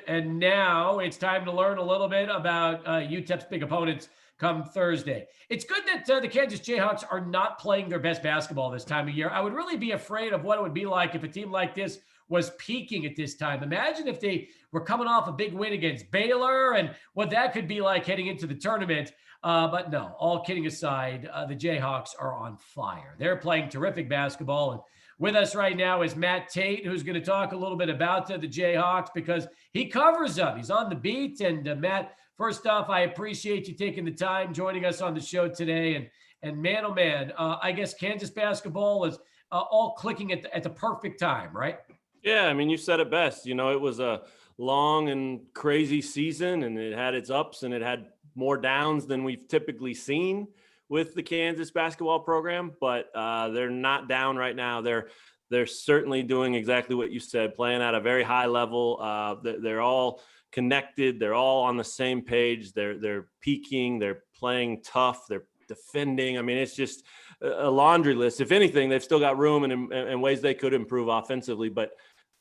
And now it's time to learn a little bit about UTEP's big opponents come Thursday. It's good that the Kansas Jayhawks are not playing their best basketball this time of year. I would really be afraid of what it would be like if a team like this was peaking at this time. Imagine if they were coming off a big win against Baylor and what that could be like heading into the tournament. But no, all kidding aside, the Jayhawks are on fire. They're playing terrific basketball. And with us right now is Matt Tait, who's going to talk a little bit about the Jayhawks because he covers them. He's on the beat. And Matt, first off, I appreciate you taking the time joining us on the show today. And man, oh man, I guess Kansas basketball is all clicking at the perfect time, right? Yeah, I mean, you said it best. You know, it was a long and crazy season, and it had its ups and it had more downs than we've typically seen with the Kansas basketball program. But they're not down right now. They're certainly doing exactly what you said, playing at a very high level. They're all connected. They're all on the same page. They're peaking. They're playing tough. They're defending. I mean, it's just a laundry list. If anything, they've still got room and ways they could improve offensively. But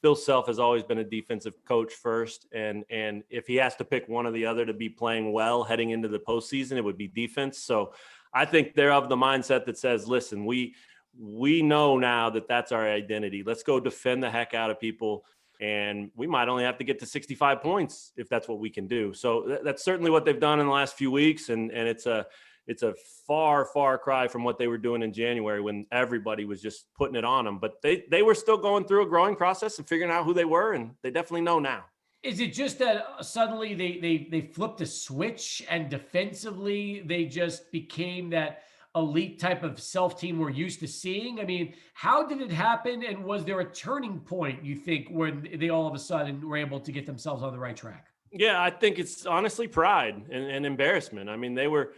Bill Self has always been a defensive coach first. And if he has to pick one or the other to be playing well heading into the postseason, it would be defense. So I think they're of the mindset that says, listen, we know now that that's our identity. Let's go defend the heck out of people. And we might only have to get to 65 points if that's what we can do. So that's certainly what they've done in the last few weeks. And it's a far cry from what they were doing in January when everybody was just putting it on them. But they were still going through a growing process and figuring out who they were, and they definitely know now. Is it just that suddenly they flipped a switch and defensively they just became that elite type of self-team we're used to seeing? I mean, how did it happen, and was there a turning point, you think, when they all of a sudden were able to get themselves on the right track? Yeah, I think it's honestly pride and embarrassment. I mean, they were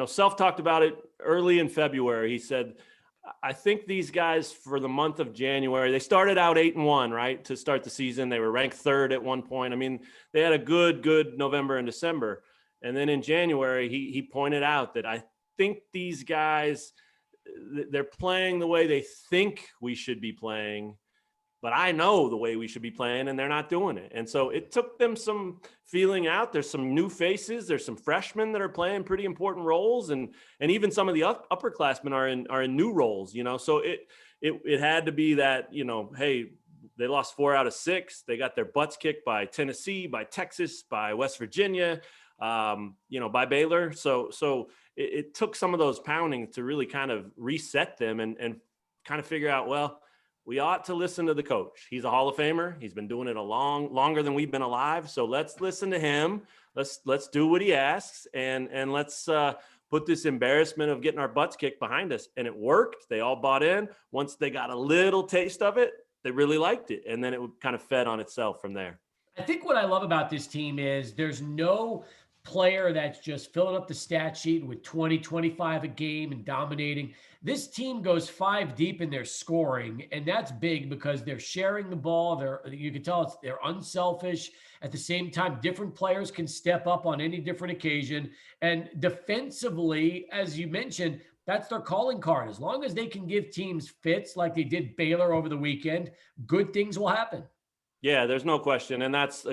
Self talked about it early in February. He said, I think these guys for the month of January, they started out 8-1, right? To start the season. They were ranked third at one point. I mean, they had a good November and December. And then in January, he pointed out that I think these guys, they're playing the way they think we should be playing, but I know the way we should be playing and they're not doing it. And so it took them some feeling out. There's some new faces. There's some freshmen that are playing pretty important roles. And even some of the upperclassmen are in new roles, you know? So it had to be that, you know, hey, they lost 4 out of 6. They got their butts kicked by Tennessee, by Texas, by West Virginia, by Baylor. So it took some of those pounding to really kind of reset them and kind of figure out, well, we ought to listen to the coach. He's a Hall of Famer. He's been doing it longer than we've been alive. So let's listen to him. Let's do what he asks, and let's put this embarrassment of getting our butts kicked behind us. And it worked. They all bought in. Once they got a little taste of it, they really liked it, and then it kind of fed on itself from there. I think what I love about this team is there's no player that's just filling up the stat sheet with 20, 25 a game and dominating. This team goes 5 deep in their scoring, and that's big because they're sharing the ball. You can tell they're unselfish. At the same time, different players can step up on any different occasion. And defensively, as you mentioned, that's their calling card. As long as they can give teams fits like they did Baylor over the weekend, good things will happen. Yeah, there's no question. And that's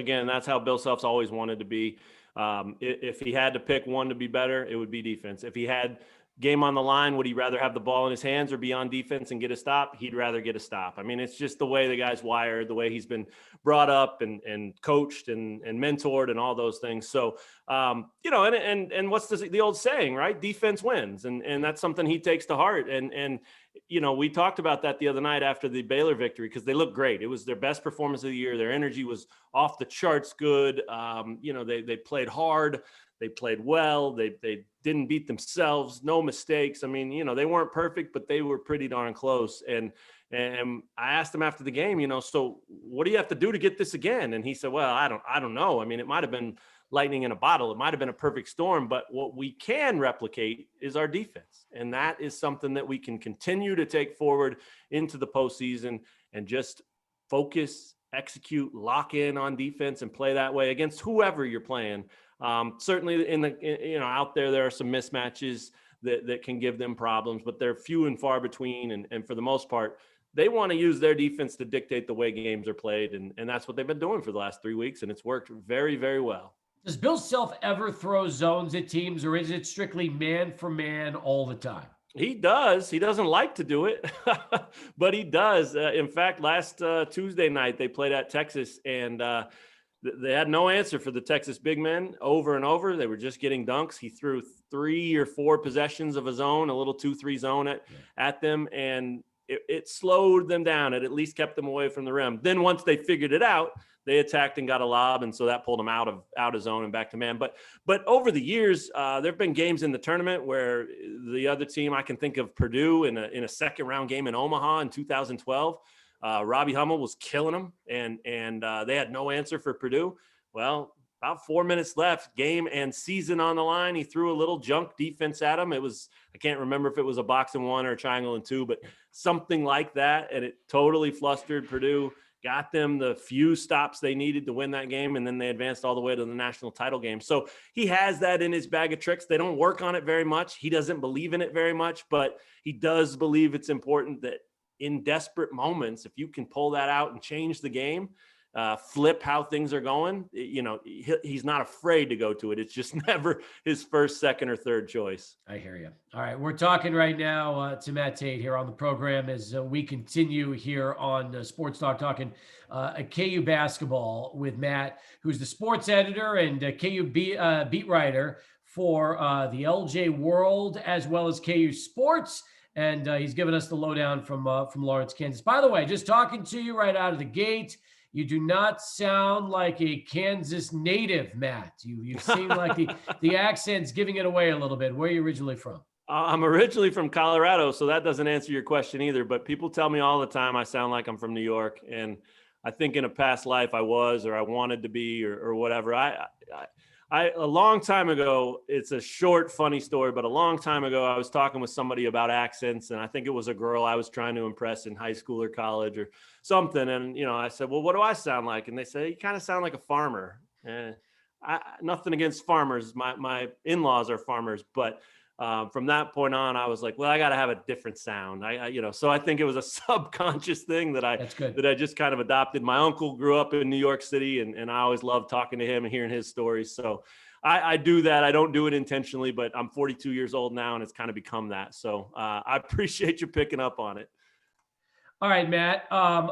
how Bill Self's always wanted to be. If he had to pick one to be better, it would be defense. If he had game on the line, would he rather have the ball in his hands or be on defense and get a stop? He'd rather get a stop. I mean, it's just the way the guy's wired, the way he's been brought up and coached and mentored and all those things. So, and what's the old saying, right? Defense wins. And that's something he takes to heart. And we talked about that the other night after the Baylor victory, because they looked great. It was their best performance of the year. Their energy was off the charts good. They played hard. They played well. They didn't beat themselves. No mistakes. I mean, they weren't perfect, but they were pretty darn close. And I asked him after the game, so what do you have to do to get this again? And he said, well, I don't know. I mean, it might've been lightning in a bottle. It might've been a perfect storm, but what we can replicate is our defense. And that is something that we can continue to take forward into the postseason and just focus, execute, lock in on defense and play that way against whoever you're playing. Certainly out there are some mismatches that can give them problems, but they're few and far between. And for the most part, they want to use their defense to dictate the way games are played. And that's what they've been doing for the last 3 weeks. And it's worked very, very well. Does Bill Self ever throw zones at teams, or is it strictly man for man all the time? He does. He doesn't like to do it, but he does. In fact, last Tuesday night, they played at Texas, and they had no answer for the Texas big men over and over. They were just getting dunks. He threw 3 or 4 possessions of a zone, a little 2-3 zone at them, and it slowed them down. It at least kept them away from the rim. Then once they figured it out, they attacked and got a lob, and so that pulled them out of zone and back to man. But over the years, there have been games in the tournament where the other team, I can think of Purdue in a second round game in Omaha in 2012. Robbie Hummel was killing them, and they had no answer for Purdue. Well, about 4 minutes left, game and season on the line. He threw a little junk defense at him. I can't remember if it was a box and 1 or a triangle and 2, but something like that, and it totally flustered Purdue. Got them the few stops they needed to win that game, and then they advanced all the way to the national title game. So he has that in his bag of tricks. They don't work on it very much. He doesn't believe in it very much, but he does believe it's important that in desperate moments, if you can pull that out and change the game, flip how things are going, he's not afraid to go to it. It's just never his first, second, or third choice. I hear you. All right. We're talking right now to Matt Tait here on the program as we continue here on Sports Talk, talking KU basketball with Matt, who's the sports editor and KU beat writer for the LJ World as well as KU Sports. And he's given us the lowdown from Lawrence, Kansas. By the way, just talking to you right out of the gate, you do not sound like a Kansas native, Matt. You seem like the accent's giving it away a little bit. Where are you originally from? I'm originally from Colorado, so that doesn't answer your question either. But people tell me all the time I sound like I'm from New York, and I think in a past life I was, or I wanted to be, or whatever. A long time ago, it's a short, funny story, but a long time ago, I was talking with somebody about accents, and I think it was a girl I was trying to impress in high school or college or something. And, I said, well, what do I sound like? And they say, you kind of sound like a farmer. And nothing against farmers. My in-laws are farmers, but from that point on, I was like, well, I got to have a different sound. So I think it was a subconscious thing that I just kind of adopted. My uncle grew up in New York City, and I always loved talking to him and hearing his stories. So I do that. I don't do it intentionally, but I'm 42 years old now, and it's kind of become that. So I appreciate you picking up on it. All right, Matt,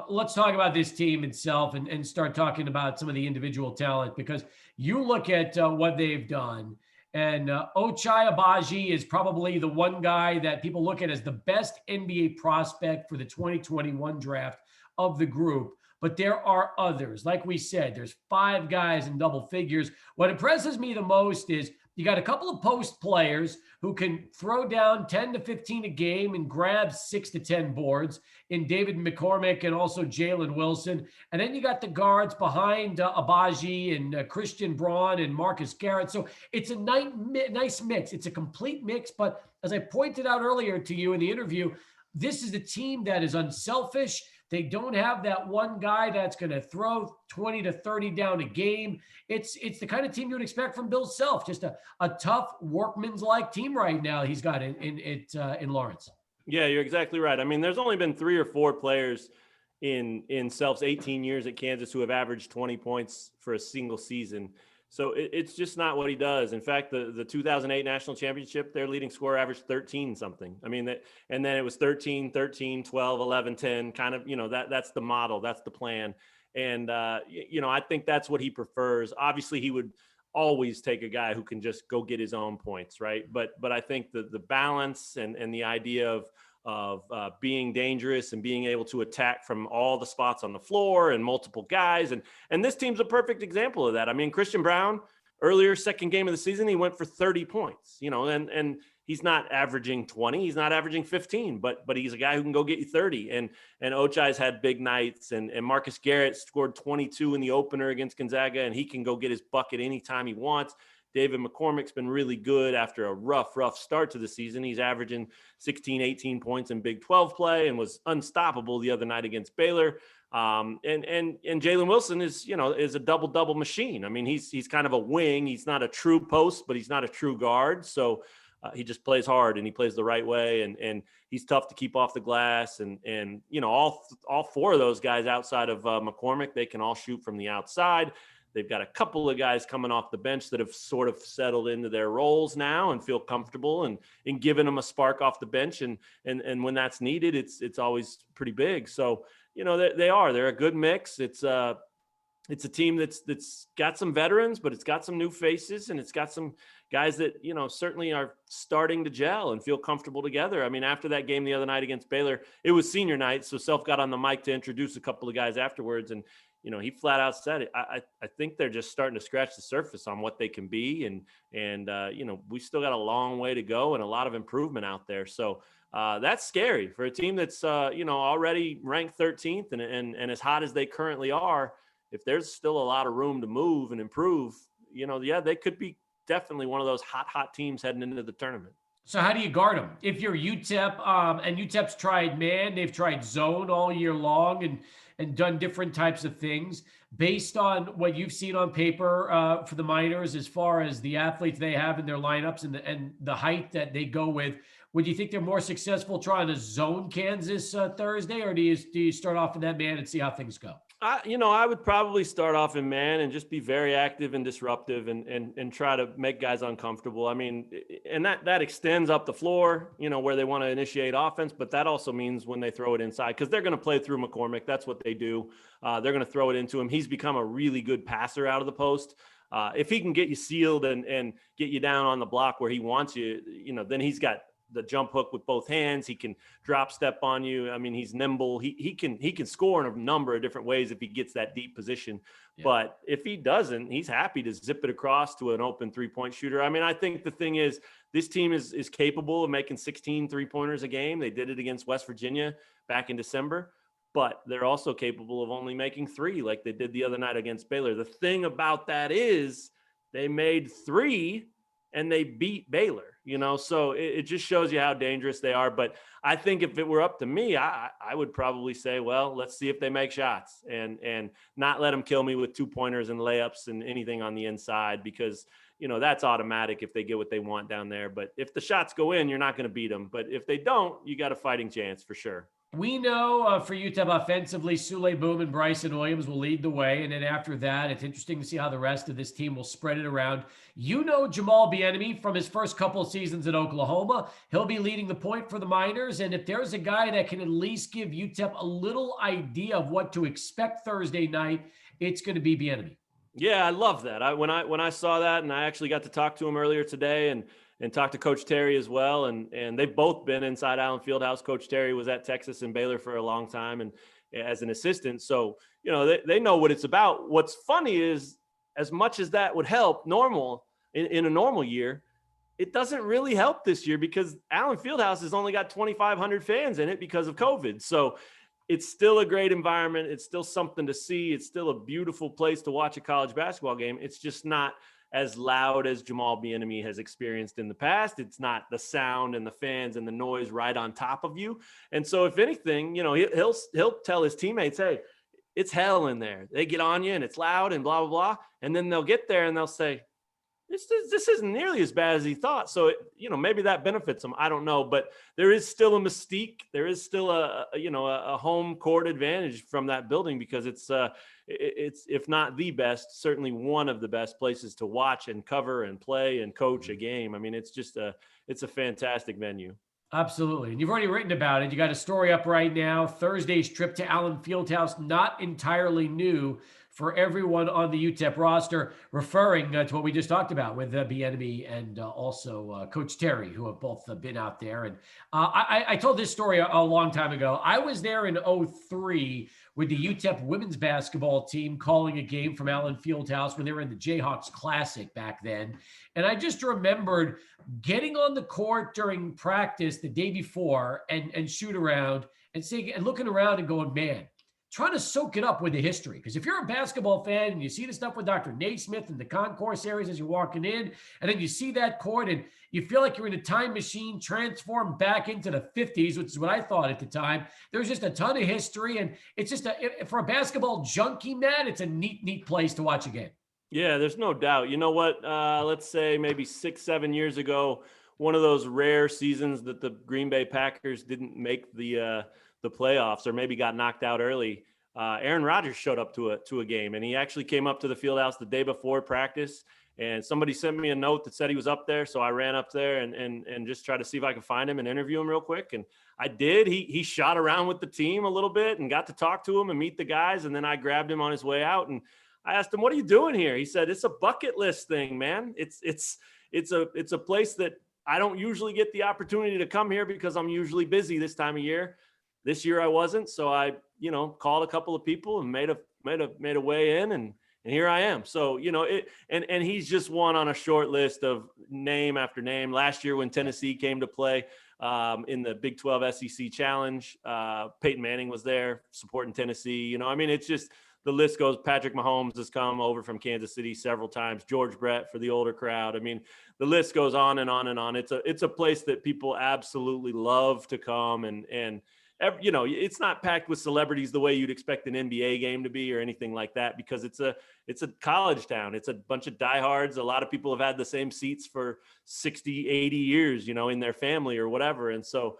let's talk about this team itself and start talking about some of the individual talent, because you look at what they've done. And Ochai Agbaji is probably the one guy that people look at as the best NBA prospect for the 2021 draft of the group. But there are others. Like we said, there's 5 guys in double figures. What impresses me the most is you got a couple of post players who can throw down 10 to 15 a game and grab 6 to 10 boards in David McCormick and also Jalen Wilson. And then you got the guards behind Agbaji and Christian Braun and Marcus Garrett. So it's a nice mix. It's a complete mix. But as I pointed out earlier to you in the interview, this is a team that is unselfish. They don't have that one guy that's going to throw 20 to 30 down a game. It's the kind of team you would expect from Bill Self, just a tough workman's-like team right now he's got in Lawrence. Yeah, you're exactly right. I mean, there's only been 3 or 4 players in Self's 18 years at Kansas who have averaged 20 points for a single season. So it's just not what he does. In fact, the 2008 national championship, their leading scorer averaged 13 something. I mean, and then it was 13, 13, 12, 11, 10, kind of, that's the model, that's the plan. And, I think that's what he prefers. Obviously, he would always take a guy who can just go get his own points, right? But I think the balance and the idea of being dangerous and being able to attack from all the spots on the floor and multiple guys. And this team's a perfect example of that. I mean, Christian Braun, earlier, second game of the season, he went for 30 points, and he's not averaging 20, he's not averaging 15, but he's a guy who can go get you 30. And Ochai's had big nights, and Marcus Garrett scored 22 in the opener against Gonzaga, and he can go get his bucket anytime he wants. David McCormick's been really good after a rough start to the season. He's averaging 16, 18 points in Big 12 play and was unstoppable the other night against Baylor. And Jalen Wilson is a double machine. I mean, he's kind of a wing. He's not a true post, but he's not a true guard. So He just plays hard and he plays the right way, and he's tough to keep off the glass. And all four of those guys outside of McCormick, they can all shoot from the outside. They've got a couple of guys coming off the bench that have sort of settled into their roles now and feel comfortable and giving them a spark off the bench. And when that's needed, it's always pretty big. So, they're a good mix. It's a team that's got some veterans, but it's got some new faces, and it's got some guys that, certainly are starting to gel and feel comfortable together. I mean, after that game the other night against Baylor, it was senior night. So Self got on the mic to introduce a couple of guys afterwards. And, he flat out said it. I think they're just starting to scratch the surface on what they can be. And we still got a long way to go and a lot of improvement out there. So that's scary for a team that's, already ranked 13th and as hot as they currently are. If there's still a lot of room to move and improve, they could be definitely one of those hot teams heading into the tournament. So how do you guard them? If you're UTEP, and UTEP's tried man, they've tried zone all year long and done different types of things. Based on what you've seen on paper for the Miners, as far as the athletes they have in their lineups and the height that they go with, would you think they're more successful trying to zone Kansas Thursday, or do you start off in that man and see how things go? I would probably start off in man and just be very active and disruptive and try to make guys uncomfortable. I mean, and that extends up the floor, where they want to initiate offense, but that also means when they throw it inside, because they're going to play through McCormick. That's what they do. They're going to throw it into him. He's become a really good passer out of the post. If he can get you sealed and get you down on the block where he wants you, then he's got the jump hook with both hands. He can drop step on you. I mean, he's nimble. He can score in a number of different ways if he gets that deep position. Yeah. But if he doesn't, he's happy to zip it across to an open 3-point shooter. I mean, I think the thing is, this team is capable of making 16 3-pointers a game. They did it against West Virginia back in December, but they're also capable of only making 3 like they did the other night against Baylor. The thing about that is they made 3 and they beat Baylor, so it just shows you how dangerous they are. But I think if it were up to me, I would probably say, well, let's see if they make shots and not let them kill me with 2-pointers and layups and anything on the inside, because, that's automatic if they get what they want down there. But if the shots go in, you're not going to beat them. But if they don't, you got a fighting chance for sure. We know for UTEP offensively, Sule Boom and Bryson Williams will lead the way. And then after that, it's interesting to see how the rest of this team will spread it around. Jamal Bieniemy from his first couple of seasons at Oklahoma. He'll be leading the point for the Miners. And if there's a guy that can at least give UTEP a little idea of what to expect Thursday night, it's going to be Bieniemy. Yeah, I love that. When I saw that, and I actually got to talk to him earlier today and talk to Coach Terry as well. And they've both been inside Allen Fieldhouse. Coach Terry was at Texas and Baylor for a long time and as an assistant. So, they know what it's about. What's funny is, as much as that would help in a normal year, it doesn't really help this year because Allen Fieldhouse has only got 2,500 fans in it because of COVID. So it's still a great environment. It's still something to see. It's still a beautiful place to watch a college basketball game. It's just not as loud as Jamal Bieniemy has experienced in the past. It's not the sound and the fans and the noise right on top of you. And so if anything, he'll tell his teammates, hey, it's hell in there. They get on you and it's loud and blah, blah, blah. And then they'll get there and they'll say, this isn't nearly as bad as he thought. So, maybe that benefits him. I don't know, but there is still a mystique. There is still a home court advantage from that building because it's if not the best, certainly one of the best places to watch and cover and play and coach a game. I mean, it's a fantastic venue. Absolutely. And you've already written about it. You got a story up right now. Thursday's trip to Allen Fieldhouse, not entirely new for everyone on the UTEP roster, referring to what we just talked about with Bieniemy and also Coach Terry, who have both been out there. And I told this story a long time ago. I was there in 2003 with the UTEP women's basketball team calling a game from Allen Fieldhouse when they were in the Jayhawks Classic back then. And I just remembered getting on the court during practice the day before and shoot around and looking around and going, man, trying to soak it up with the history. Because if you're a basketball fan and you see the stuff with Dr. Naismith and the concourse areas as you're walking in, and then you see that court and you feel like you're in a time machine transformed back into the 50s, which is what I thought at the time. There's just a ton of history. And it's just for a basketball junkie, man, it's a neat place to watch a game. Yeah, there's no doubt. You know what? Let's say maybe 6-7 years ago, one of those rare seasons that the Green Bay Packers didn't make the playoffs, or maybe got knocked out early. Aaron Rodgers showed up to a game, and he actually came up to the field house the day before practice. And somebody sent me a note that said he was up there. So I ran up there and just tried to see if I could find him and interview him real quick. And I did. He shot around with the team a little bit and got to talk to him and meet the guys. And then I grabbed him on his way out and I asked him, "What are you doing here?" He said, "It's a bucket list thing, man. It's a place that I don't usually get the opportunity to come here because I'm usually busy this time of year. This year I wasn't. So I, called a couple of people and made a way in, and here I am." So, and he's just one on a short list of name after name. Last year when Tennessee came to play in the Big 12 SEC Challenge, Peyton Manning was there supporting Tennessee. It's just, the list goes. Patrick Mahomes has come over from Kansas City several times. George Brett for the older crowd. The list goes on and on and on. It's a place that people absolutely love to come, and it's not packed with celebrities the way you'd expect an NBA game to be or anything like that, because it's a college town. It's a bunch of diehards. A lot of people have had the same seats for 60, 80 years, in their family or whatever. And so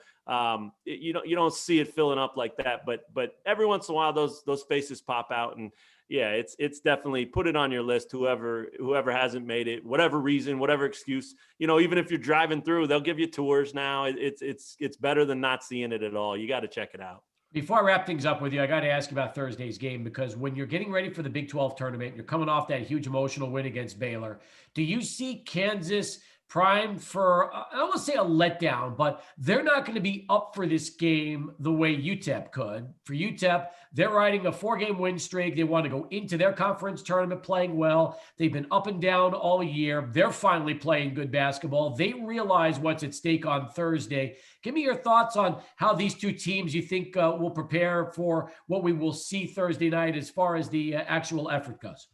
you don't see it filling up like that, but every once in a while those faces pop out, and yeah, it's definitely, put it on your list. Whoever hasn't made it, whatever reason, whatever excuse, even if you're driving through, they'll give you tours now. It's better than not seeing it at all. You got to check it out. Before I wrap things up with you, I got to ask you about Thursday's game, because when you're getting ready for the Big 12 tournament, you're coming off that huge emotional win against Baylor. Do you see Kansas primed for, I don't want to say a letdown, but they're not going to be up for this game the way UTEP could. For UTEP, they're riding a 4-game win streak. They want to go into their conference tournament playing well. They've been up and down all year. They're finally playing good basketball. They realize what's at stake on Thursday. Give me your thoughts on how these two teams you think will prepare for what we will see Thursday night as far as the actual effort goes.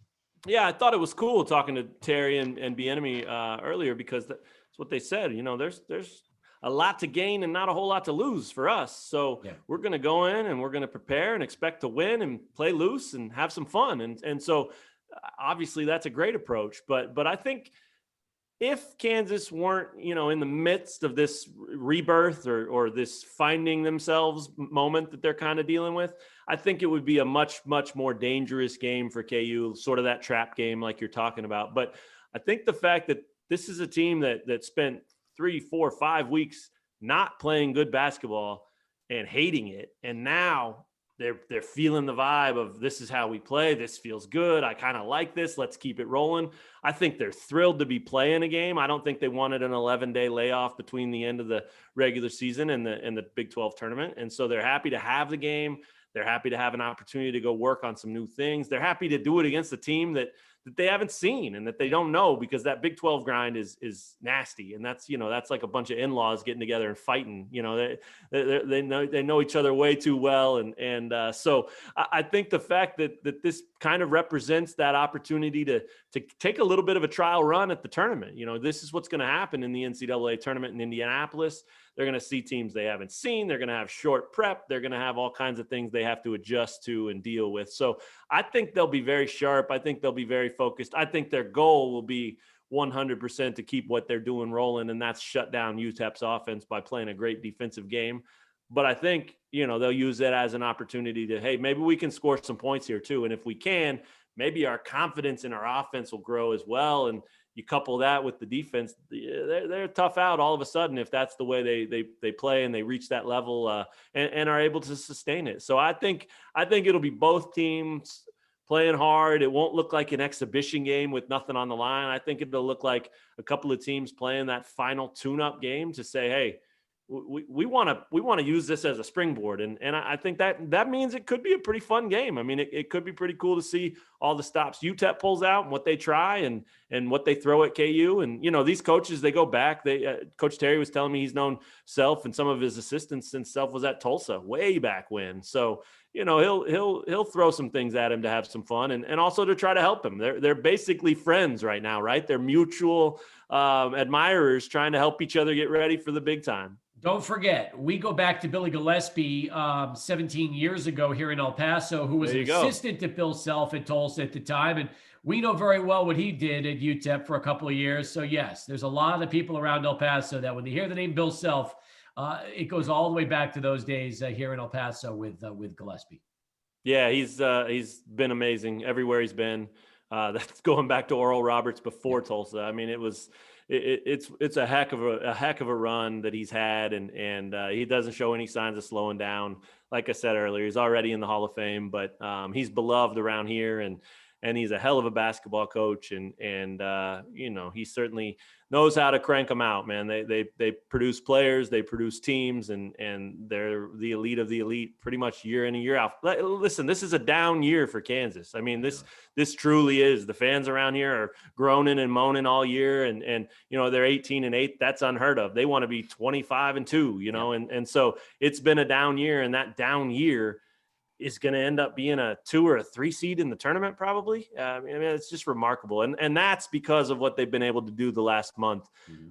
Yeah, I thought it was cool talking to Terry and Bieniemy earlier, because that's what they said. There's a lot to gain and not a whole lot to lose for us. So We're going to go in and we're going to prepare and expect to win and play loose and have some fun. And so obviously that's a great approach. But I think if Kansas weren't, in the midst of this rebirth or this finding themselves moment that they're kind of dealing with, I think it would be a much, much more dangerous game for KU, sort of that trap game like you're talking about. But I think the fact that this is a team that spent 3, 4, 5 weeks not playing good basketball and hating it, and now they're feeling the vibe of, this is how we play. This feels good. I kind of like this. Let's keep it rolling. I think they're thrilled to be playing a game. I don't think they wanted an 11-day layoff between the end of the regular season and the Big 12 tournament. And so they're happy to have the game. They're happy to have an opportunity to go work on some new things. They're happy to do it against a team that they haven't seen and that they don't know, because that Big 12 grind is nasty. And that's like a bunch of in-laws getting together and fighting. They know each other way too well. And so I think the fact that this kind of represents that opportunity to take a little bit of a trial run at the tournament. This is what's going to happen in the NCAA tournament in Indianapolis. They're going to see teams they haven't seen. They're going to have short prep. They're going to have all kinds of things they have to adjust to and deal with. So I think they'll be very sharp. I think they'll be very focused. I think their goal will be 100% to keep what they're doing rolling, and that's shut down UTEP's offense by playing a great defensive game. But I think, they'll use it as an opportunity to, hey, maybe we can score some points here too. And if we can, maybe our confidence in our offense will grow as well. And you couple that with the defense, they're tough out all of a sudden if that's the way they play and they reach that level and are able to sustain it. So I think it'll be both teams playing hard. It won't look like an exhibition game with nothing on the line. I think it'll look like a couple of teams playing that final tune-up game to say, hey, we want to use this as a springboard. And I think that means it could be a pretty fun game. It could be pretty cool to see all the stops UTEP pulls out and what they try and what they throw at KU. And, these coaches, they go back. Coach Terry was telling me he's known Self and some of his assistants since Self was at Tulsa way back when. So he'll throw some things at him to have some fun and also to try to help him. They're basically friends right now, right? They're mutual admirers trying to help each other get ready for the big time. Don't forget, we go back to Billy Gillespie 17 years ago here in El Paso, who was an assistant to Bill Self at Tulsa at the time. And we know very well what he did at UTEP for a couple of years. So, yes, there's a lot of people around El Paso that when they hear the name Bill Self, it goes all the way back to those days here in El Paso with Gillespie. Yeah, he's been amazing everywhere he's been. That's going back to Oral Roberts before Tulsa. I mean, it's a heck of a run that he's had, and he doesn't show any signs of slowing down. Like I said earlier, he's already in the Hall of Fame, but he's beloved around here, and he's a hell of a basketball coach, and he certainly knows how to crank them out, man. They produce players, they produce teams, and they're the elite of the elite pretty much year in and year out. Listen, this is a down year for Kansas. I mean, this truly is. The fans around here are groaning and moaning all year, and they're 18-8. That's unheard of. They want to be 25-2, and so it's been a down year, and that down year is going to end up being a 2 or a 3 seed in the tournament, probably. I mean, it's just remarkable. And that's because of what they've been able to do the last month. Mm-hmm.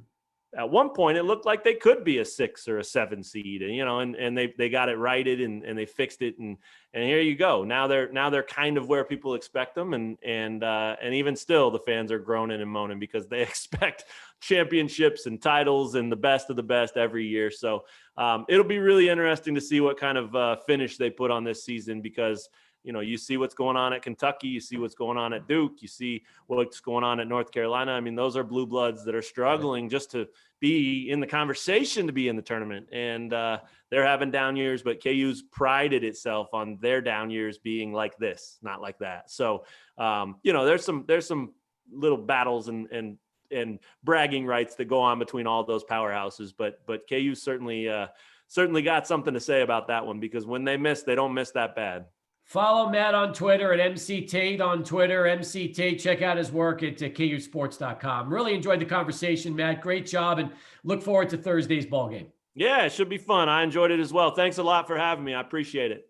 At one point, it looked like they could be a 6 or a 7 seed, and they got it righted and they fixed it. And here you go. Now they're kind of where people expect them. And even still, the fans are groaning and moaning because they expect championships and titles and the best of the best every year. So it'll be really interesting to see what kind of finish they put on this season, because you see what's going on at Kentucky, you see what's going on at Duke, you see what's going on at North Carolina. I mean, those are blue bloods that are struggling just to be in the conversation to be in the tournament. And they're having down years, but KU's prided itself on their down years being like this, not like that. So, there's some little battles and bragging rights that go on between all those powerhouses, but KU certainly got something to say about that one, because when they miss, they don't miss that bad. Follow Matt on Twitter at MC Tait on Twitter, MC Tait. Check out his work at KUSports.com. Really enjoyed the conversation, Matt. Great job, and look forward to Thursday's ball game. Yeah, it should be fun. I enjoyed it as well. Thanks a lot for having me. I appreciate it.